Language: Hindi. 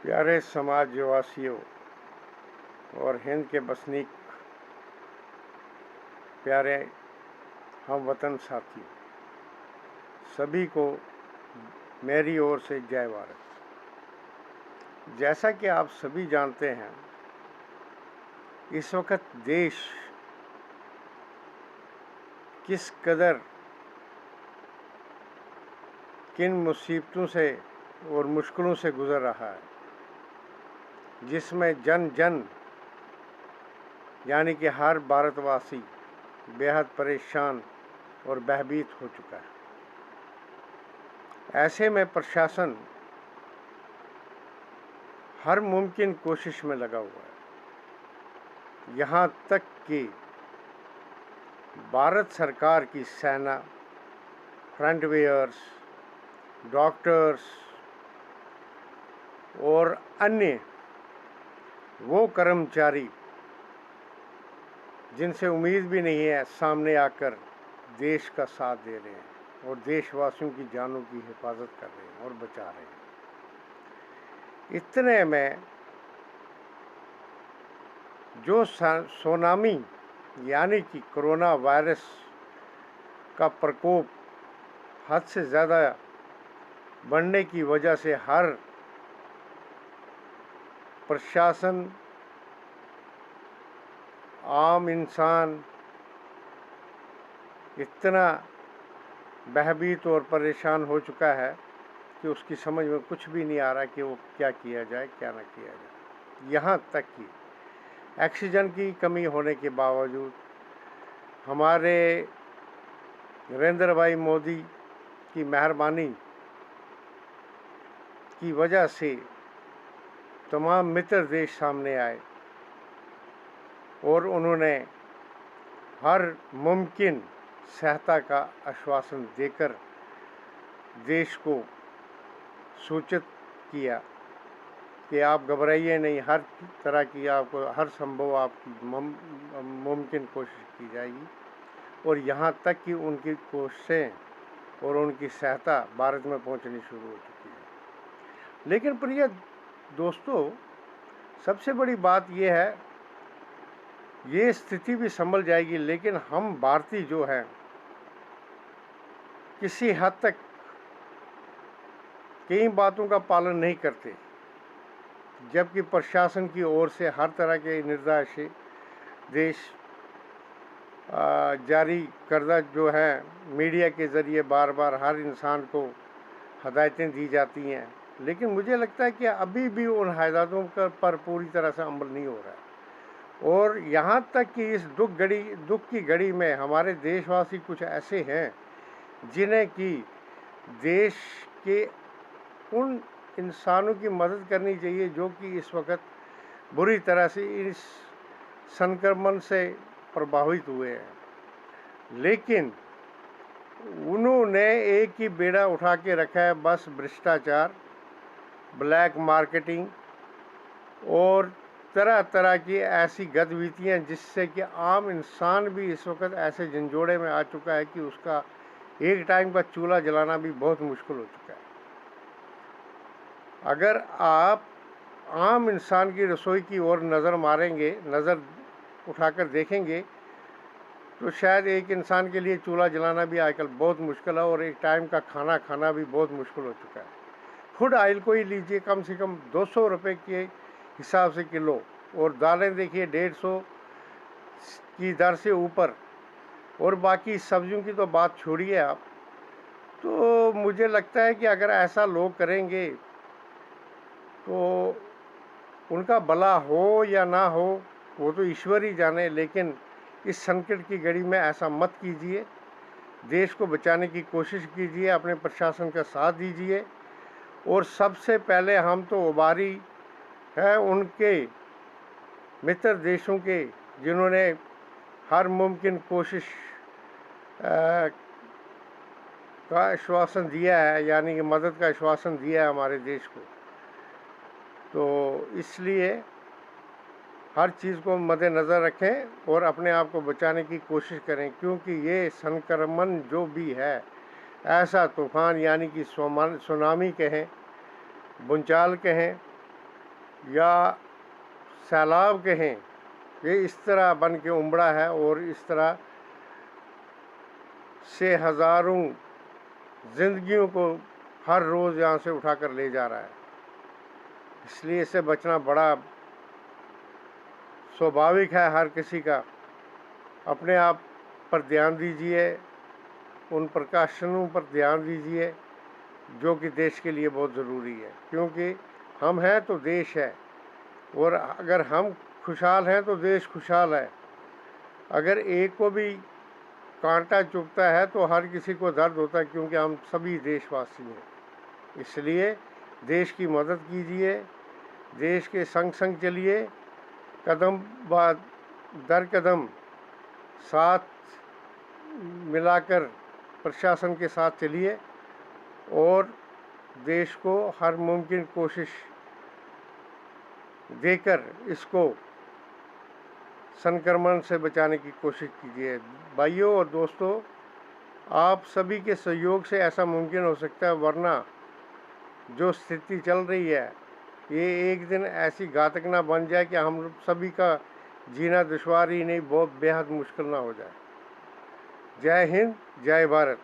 प्यारे समाजवासियों और हिंद के बसनीक, प्यारे हम वतन साथी, सभी को मेरी ओर से जय भारत। जैसा कि आप सभी जानते हैं, इस वक्त देश किस कदर किन मुसीबतों से और मुश्किलों से गुजर रहा है, जिसमें जन जन यानी कि हर भारतवासी बेहद परेशान और भयभीत हो चुका है। ऐसे में प्रशासन हर मुमकिन कोशिश में लगा हुआ है, यहाँ तक कि भारत सरकार की सेना, फ्रंटवेयर्स, डॉक्टर्स और अन्य वो कर्मचारी जिनसे उम्मीद भी नहीं है, सामने आकर देश का साथ दे रहे हैं और देशवासियों की जानों की हिफाजत कर रहे हैं और बचा रहे हैं। इतने में जो सुनामी यानी कि कोरोना वायरस का प्रकोप हद से ज़्यादा बढ़ने की वजह से हर प्रशासन, आम इंसान इतना भयभीत और परेशान हो चुका है कि उसकी समझ में कुछ भी नहीं आ रहा कि वो क्या किया जाए, क्या ना किया जाए। यहाँ तक कि ऑक्सीजन की कमी होने के बावजूद हमारे नरेंद्र भाई मोदी की मेहरबानी की वजह से तमाम मित्र देश सामने आए और उन्होंने हर मुमकिन सहायता का आश्वासन देकर देश को सूचित किया कि आप घबराइए नहीं, हर तरह की आपको हर संभव आपकी मुमकिन कोशिश की जाएगी। और यहाँ तक कि उनकी कोशिशें और उनकी सहायता भारत में पहुँचनी शुरू हो चुकी है। लेकिन प्रिय दोस्तों, सबसे बड़ी बात यह है, ये स्थिति भी संभल जाएगी, लेकिन हम भारतीय जो हैं किसी हद तक कई बातों का पालन नहीं करते, जबकि प्रशासन की ओर से हर तरह के निर्देश देश जारी करदा जो है, मीडिया के ज़रिए बार बार हर इंसान को हदायतें दी जाती हैं। लेकिन मुझे लगता है कि अभी भी उन हदायतों पर पूरी तरह से अमल नहीं हो रहा है। और यहाँ तक कि इस दुख की घड़ी में हमारे देशवासी कुछ ऐसे हैं जिन्हें कि देश के उन इंसानों की मदद करनी चाहिए जो कि इस वक्त बुरी तरह से इस संक्रमण से प्रभावित हुए हैं। लेकिन उन्होंने एक ही बेड़ा उठा के रखा है, बस भ्रष्टाचार, ब्लैक मार्केटिंग और तरह तरह की ऐसी गतिविधियाँ जिससे कि आम इंसान भी इस वक्त ऐसे झंझोड़े में आ चुका है कि उसका एक टाइम का चूल्हा जलाना भी बहुत मुश्किल हो चुका है। अगर आप आम इंसान की रसोई की ओर नज़र उठाकर देखेंगे तो शायद एक इंसान के लिए चूल्हा जलाना भी आजकल बहुत मुश्किल है और एक टाइम का खाना खाना भी बहुत मुश्किल हो चुका है। फूड ऑयल को ही लीजिए, कम से कम 200 रुपये के हिसाब से किलो, और दालें देखिए 150 की दर से ऊपर, और बाकी सब्जियों की तो बात छोड़िए आप। तो मुझे लगता है कि अगर ऐसा लोग करेंगे तो उनका भला हो या ना हो वो तो ईश्वर ही जाने, लेकिन इस संकट की घड़ी में ऐसा मत कीजिए। देश को बचाने की कोशिश कीजिए, अपने प्रशासन का साथ दीजिए। और सबसे पहले हम तो उबारी है उनके मित्र देशों के जिन्होंने हर मुमकिन कोशिश का आश्वासन दिया है, यानी कि मदद का आश्वासन दिया है हमारे देश को। तो इसलिए हर चीज़ को मद्देनज़र रखें और अपने आप को बचाने की कोशिश करें, क्योंकि ये संक्रमण जो भी है ऐसा तूफ़ान, यानी कि सुनामी कहें, भूचाल कहें, या सैलाब कहें, ये इस तरह बन के उमड़ा है और इस तरह से हज़ारों ज़िंदगियों को हर रोज़ यहाँ से उठा कर ले जा रहा है। इसलिए इससे बचना बड़ा स्वाभाविक है हर किसी का। अपने आप पर ध्यान दीजिए, उन प्रकाशनों पर ध्यान दीजिए जो कि देश के लिए बहुत ज़रूरी है, क्योंकि हम हैं तो देश है, और अगर हम खुशहाल हैं तो देश खुशहाल है। अगर एक को भी कांटा चुभता है तो हर किसी को दर्द होता है, क्योंकि हम सभी देशवासी हैं। इसलिए देश की मदद कीजिए, देश के संग संग चलिए, कदम ब दर कदम साथ मिलाकर प्रशासन के साथ चलिए और देश को हर मुमकिन कोशिश देकर इसको संक्रमण से बचाने की कोशिश कीजिए। भाइयों और दोस्तों, आप सभी के सहयोग से ऐसा मुमकिन हो सकता है, वरना जो स्थिति चल रही है ये एक दिन ऐसी घातक ना बन जाए कि हम सभी का जीना दुश्वार ही नहीं, बहुत बेहद मुश्किल ना हो जाए। जय हिंद, जय भारत।